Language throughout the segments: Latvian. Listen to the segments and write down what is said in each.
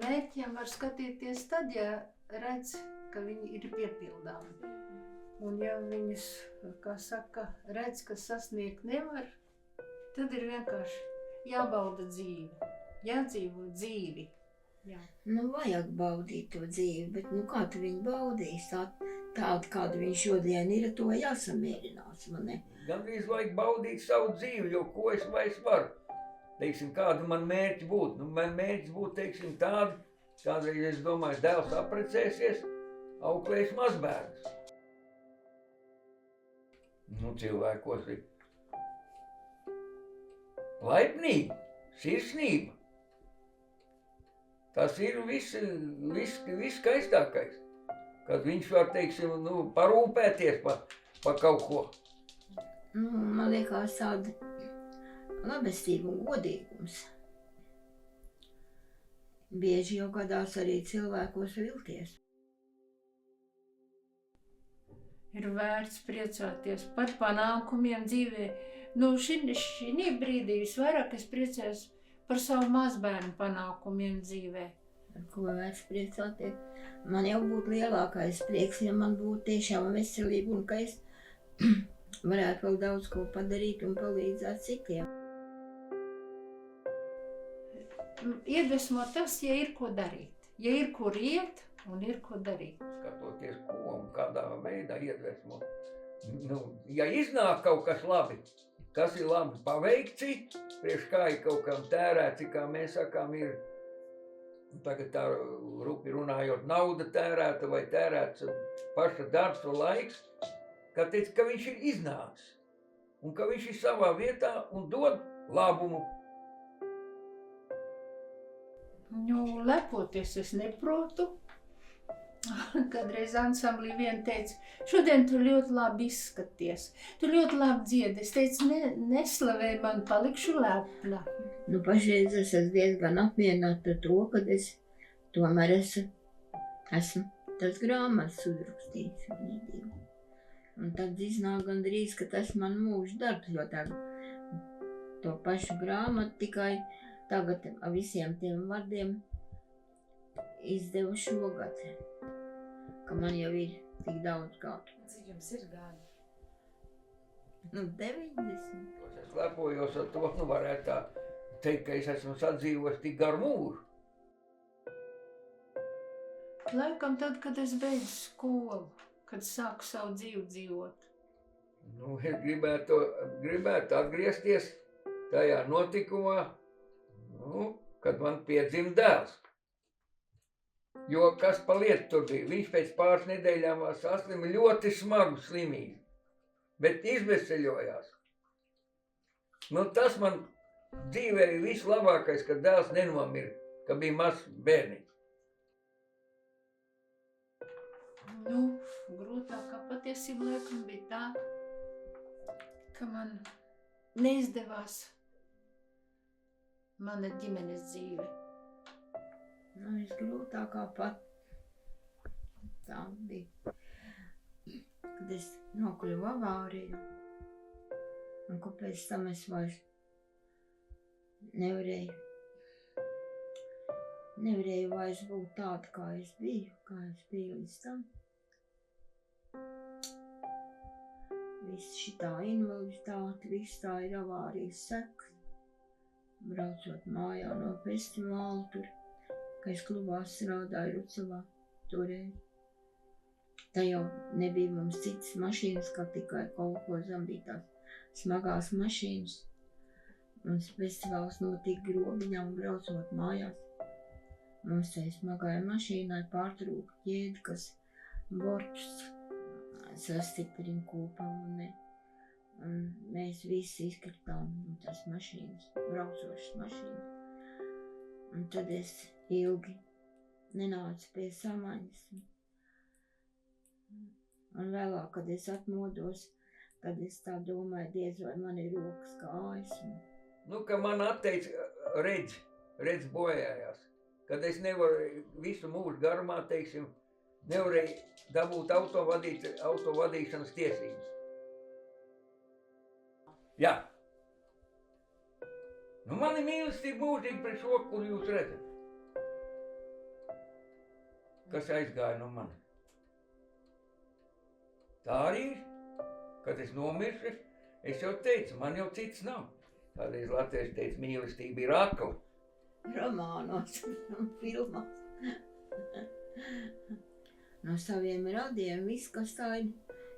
mērķiem var skatīties tad, ja redz, ka viņi ir piepildāmi. Un ja viņus, kā saka, redz, ka sasniegt nevar, tad ir vienkārši jābauda dzīve, jādzīvo dzīvi. Jā. Nu, vajag baudīt to dzīvi, bet nu kā tu viņu baudīs? Tāda, kāda viņa šodien ir, to jāsamierinās, man ne? Gandrīz vajag baudīt savu dzīvi, jo ko es vairs varu. Teiksim, kāda man mērķi būtu? Nu, man mērķis būtu, teiksim, tādi, kādreiz es domāju, dēls apprecēsies, auklēs mazbērnus. Nu, cilvēkos ir laipnība, sirsnība. Tas ir viss skaistākais, kad viņš var, teiksim, nu, parūpēties pa kaut ko. Nu, man liekas tāda labestība un godīgums. Bieži jau gadās arī cilvēkos vilties. Ir vērts priecāties par panākumiem dzīvē. Nu, šī brīdī visvairāk es priecājos par savu mazbērnu panākumiem dzīvē. Ar ko vērts priecāties? Man jau būtu lielākais prieks, ja man būtu tiešām veselība un ka es varētu vēl daudz ko padarīt un palīdzēt citiem. Iedvesmo tas, ja ir ko darīt. Ja ir kur iet un ir ko darīt. Skatoties, ko un kādā veidā iedvesmo. Nu, ja iznāk kaut kas labi, kas ir labi paveikts, priekš kā ir kaut kam tērēts, kā mēs sakām, ir tagad tā rupi runājot, nauda tērēta vai tērēts paša darbs un laiks, ka viņš ir iznācis un ka viņš ir savā vietā un dod labumu. Nu, lepoties es neprotu. Kādreiz ansamblī vien teica, šodien tu ļoti labi izskaties, tu ļoti labi dziedi. Es teicu, neslavēji man, palikšu lepna. Nu, pašreiz es esmu diezgan apmierināta ar to, kad es tomēr esmu tas grāmatas uzrakstījis. Un tad iznāk gandrīz, ka tas man mūža darbs, jo tagad to pašu grāmatu tikai tagad ar visiem tiem vardiem izdevu šogad, ka man jau ir tik daudz gadu. Cik jums ir gadi? Nu, 90. Es lepojos ar to, nu varētu tā teikt, ka es esmu sadzīvojis tik garu mūžu. Laikam tad, kad es beidzu skolu, kad sāku savu dzīvi dzīvot. Nu, es gribētu atgriezties tajā notikumā, nu, kad man piedzima dēls. Jo kas pa lietu tur bija? Viņš pēc pāris nedēļām saslima ļoti smagu slimību, bet izveseļojās. Nu, tas man dzīvē ir vislabākais, kad dēls nenomira, ka bija mazs bērniņš. Nu, grūtākā patiesība laikam bija tā, ka man neizdevās mana ģimenes dzīve. Nu, visgrūtākā pat tā bija, kad es nokļuvu avārijā. Un kāpēc tam es vairs nevarēju vairs būt tāda, kā es biju līdz tam. Viss šitā invaliditāte, viss tā ir avārijas sekas. Braucot mājā no festivāla tur, ka es klubā strādāju Rucavā toreiz. Tā jau nebija mums citas mašīnas, kā tikai kolhozam bija tās smagās mašīnas. Mums festivāls notika Grobiņā un braucot mājās. Mums tai smagai mašīnai pārtrūka ķēde, kas borčus sastiprina kopā un mēs visi izkritām no tās mašīnas, braucošas mašīnas. Un tad es ilgi nenācu pie samaņas. Un vēlāk, kad es atmodos, tad es tā domāju, diez vai man ir rokas kājas. Nu, ka man atteica redz bojājās. Kad es nevaru visu mūžu garumā, teiksim, nevarēju dabūt autovadīšanas tiesības. Jā. Nu, mani mīlestība mūžīgi pret šo, kur jūs redzat. kas aizgāja no manis. Tā arī ir. Kad es nomiršu, es jau teicu, man jau cits nav. Kādreiz latvieši teica, mīlestība ir akla. Romānos un filmās. No saviem radiem viss, kas tā ir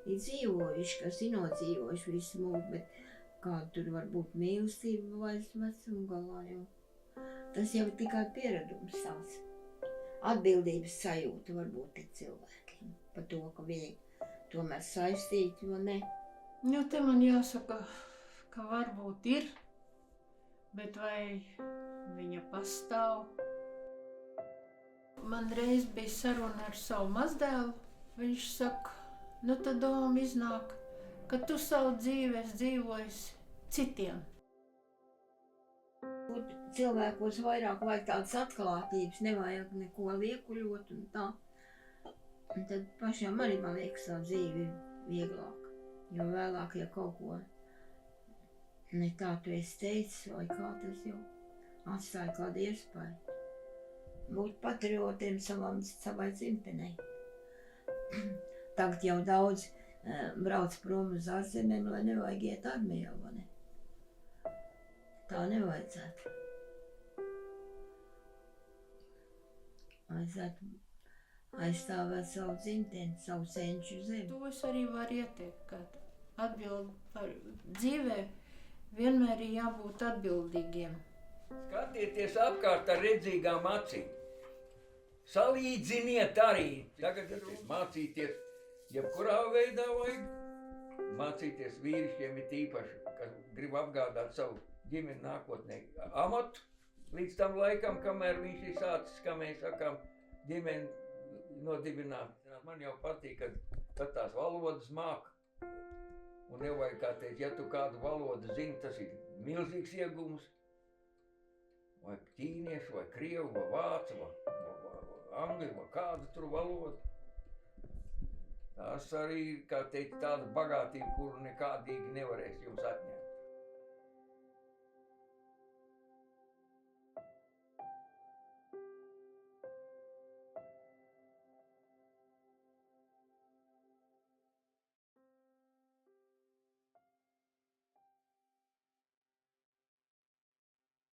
dzīvojuši, kas ir nodzīvojuši visu mūžu, bet kāda tur var būt mīlestība vairs vecuma galā jau. Tas jau tikai pieredums tās. Atbildības sajūta varbūt ir cilvēkiem par to, ka viņi tomēr saistīti, vai ne? Nu, te man jāsaka, ka varbūt ir, bet vai viņa pastāv? Man reiz bija saruna ar savu mazdēlu. Viņš saka, nu tad doma iznāk, ka tu savu dzīvi esi dzīvojis citiem. Cilvēkos vairāk vajag tādas atklātības, nevajag neko liekuļot un tā. Un tad pašam arī, man liekas, tā dzīve vieglāk. Jo vēlāk, ja kaut ko ne tā tu esi teicis, vai kā tas jau atstāja kādu iespēju. Būt patriotiem savai dzimtenei. Tagad jau daudz brauc prom uz ārzemēm, lai nevajag iet armijā, vai ne? Tā nevajadzētu. Vajadzētu aizstāvēt savu dzimteni, savu senču zemi. To es arī varu ieteikt, ka atbild par dzīvē vienmēr ir jābūt atbildīgiem. Skatieties apkārt ar redzīgām acīm. Salīdziniet arī. Tagad mācīties, jebkurā veidā vajag mācīties vīrišķiem ir īpaši, kas grib apgādāt savu ģimeni nākotnē amatu. Līdz tam laikam, kamēr viņš ir sācis, kā mēs sakām, ģimeni nodibināt. Man jau patīk, kad tās valodas māca. Un nevajag, kā teikt, ja tu kādu valodu zini, tas ir milzīgs iegūms. Vai ķīniešu, vai krievu, vai vācu, vai angļu, vai kādu tur valodu. Tas arī, kā teikt, tāda bagātība, kuru nekādīgi nevarēs jums atņemt.